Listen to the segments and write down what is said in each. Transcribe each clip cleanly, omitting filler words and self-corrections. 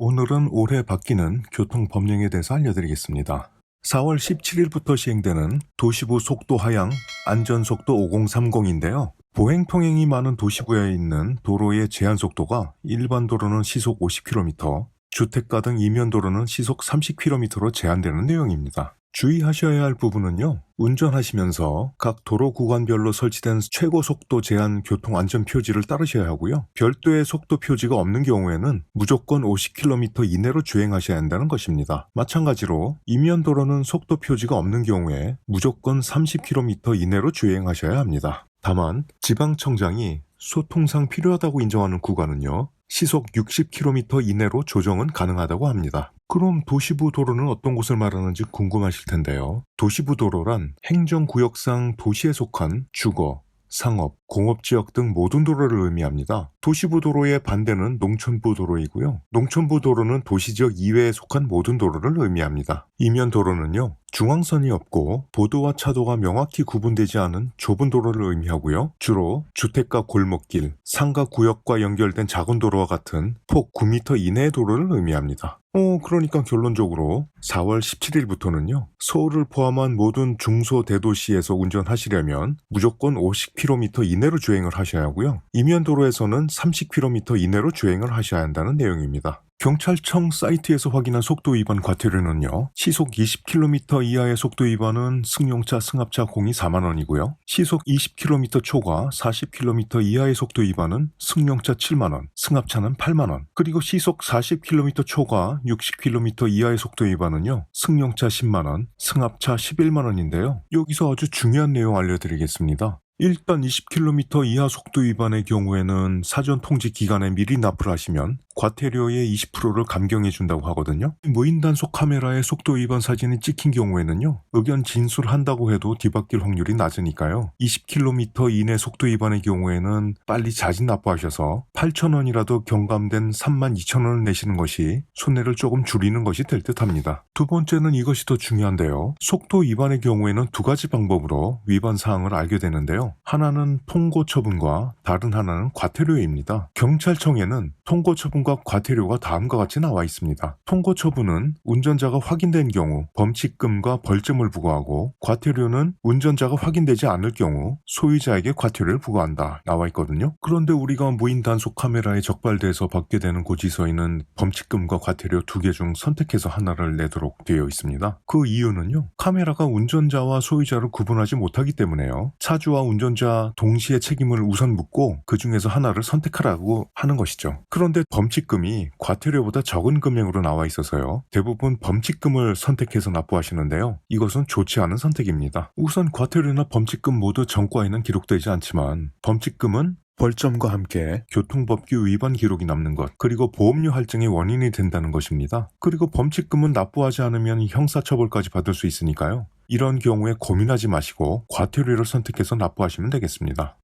오늘은 올해 바뀌는 교통법령에 대해서 알려드리겠습니다. 4월 17일부터 시행되는 도시부 속도 하향 안전속도 5030인데요. 보행 통행이 많은 도시부에 있는 도로의 제한 속도가 일반 도로는 시속 50km, 주택가 등 이면 도로는 시속 30km로 제한되는 내용입니다. 주의하셔야 할 부분은요, 운전하시면서 각 도로 구간별로 설치된 최고 속도 제한 교통 안전 표지를 따르셔야 하고요. 별도의 속도 표지가 없는 경우에는 무조건 50km 이내로 주행하셔야 한다는 것입니다. 마찬가지로 이면 도로는 속도 표지가 없는 경우에 무조건 30km 이내로 주행하셔야 합니다. 다만 지방청장이 소통상 필요하다고 인정하는 구간은요, 시속 60km 이내로 조정은 가능하다고 합니다. 그럼 도시부 도로는 어떤 곳을 말하는지 궁금하실 텐데요. 도시부 도로란 행정구역상 도시에 속한 주거, 상업, 공업지역 등 모든 도로를 의미합니다. 도시부 도로의 반대는 농촌부 도로이고요. 농촌부 도로는 도시지역 이외에 속한 모든 도로를 의미합니다. 이면 도로는요, 중앙선이 없고 보도와 차도가 명확히 구분되지 않은 좁은 도로를 의미하고요. 주로 주택가 골목길, 상가 구역과 연결된 작은 도로와 같은 폭 9m 이내의 도로를 의미합니다. 그러니까 결론적으로 4월 17일부터는요, 서울을 포함한 모든 중소대도시에서 운전하시려면 무조건 50km 이내로 주행을 하셔야 하고요. 이면도로에서는 30km 이내로 주행을 하셔야 한다는 내용입니다. 경찰청 사이트에서 확인한 속도 위반 과태료는요, 시속 20km 이하의 속도 위반은 승용차, 승합차 공이 4만원이고요. 시속 20km 초과 40km 이하의 속도 위반은 승용차 7만원, 승합차는 8만원. 그리고 시속 40km 초과 60km 이하의 속도 위반은요, 승용차 10만원, 승합차 11만원인데요. 여기서 아주 중요한 내용 알려드리겠습니다. 일단 20km 이하 속도 위반의 경우에는 사전 통지 기간에 미리 납부를 하시면 과태료의 20%를 감경해준다고 하거든요. 무인 단속 카메라에 속도 위반 사진이 찍힌 경우에는요, 의견 진술한다고 해도 뒤바뀔 확률이 낮으니까요. 20km 이내 속도 위반의 경우에는 빨리 자진 납부하셔서 8,000원이라도 경감된 32,000원을 내시는 것이 손해를 조금 줄이는 것이 될 듯합니다. 두 번째는 이것이 더 중요한데요. 속도 위반의 경우에는 두 가지 방법으로 위반 사항을 알게 되는데요. 하나는 통고 처분과 다른 하나는 과태료입니다. 경찰청에는 통고 처분과 과태료가 다음과 같이 나와 있습니다. 통고 처분은 운전자가 확인된 경우 범칙금과 벌점을 부과하고, 과태료는 운전자가 확인되지 않을 경우 소유자에게 과태료를 부과한다 나와 있거든요. 그런데 우리가 무인 단속 카메라에 적발돼서 받게 되는 고지서에는 범칙금과 과태료 두 개 중 선택해서 하나를 내도록 되어 있습니다. 그 이유는요, 카메라가 운전자와 소유자를 구분하지 못하기 때문에요. 차주와 운전자 동시에 책임을 우선 묻고 그 중에서 하나를 선택하라고 하는 것이죠. 그런데 범칙금이 과태료보다 적은 금액으로 나와 있어서요, 대부분 범칙금을 선택해서 납부하시는데요. 이것은 좋지 않은 선택입니다. 우선 과태료나 범칙금 모두 전과에는 기록되지 않지만 범칙금은 벌점과 함께 교통법규 위반 기록이 남는 것, 그리고 보험료 할증의 원인이 된다는 것입니다. 그리고 범칙금은 납부하지 않으면 형사처벌까지 받을 수 있으니까요. 이런 경우에 고민하지 마시고 과태료를 선택해서 납부하시면 되겠습니다.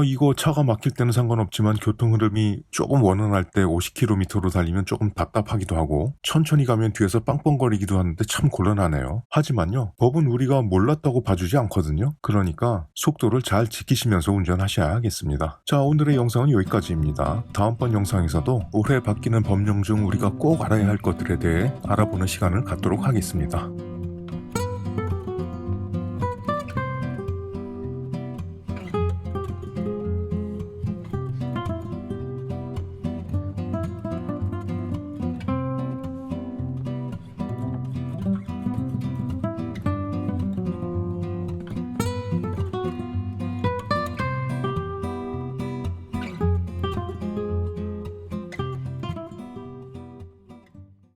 이거 차가 막힐 때는 상관없지만 교통 흐름이 조금 원활할 때 50km로 달리면 조금 답답하기도 하고, 천천히 가면 뒤에서 빵빵거리기도 하는데 참 곤란하네요. 하지만요, 법은 우리가 몰랐다고 봐주지 않거든요. 그러니까 속도를 잘 지키시면서 운전하셔야 하겠습니다. 자, 오늘의 영상은 여기까지입니다. 다음번 영상에서도 올해 바뀌는 법령 중 우리가 꼭 알아야 할 것들에 대해 알아보는 시간을 갖도록 하겠습니다.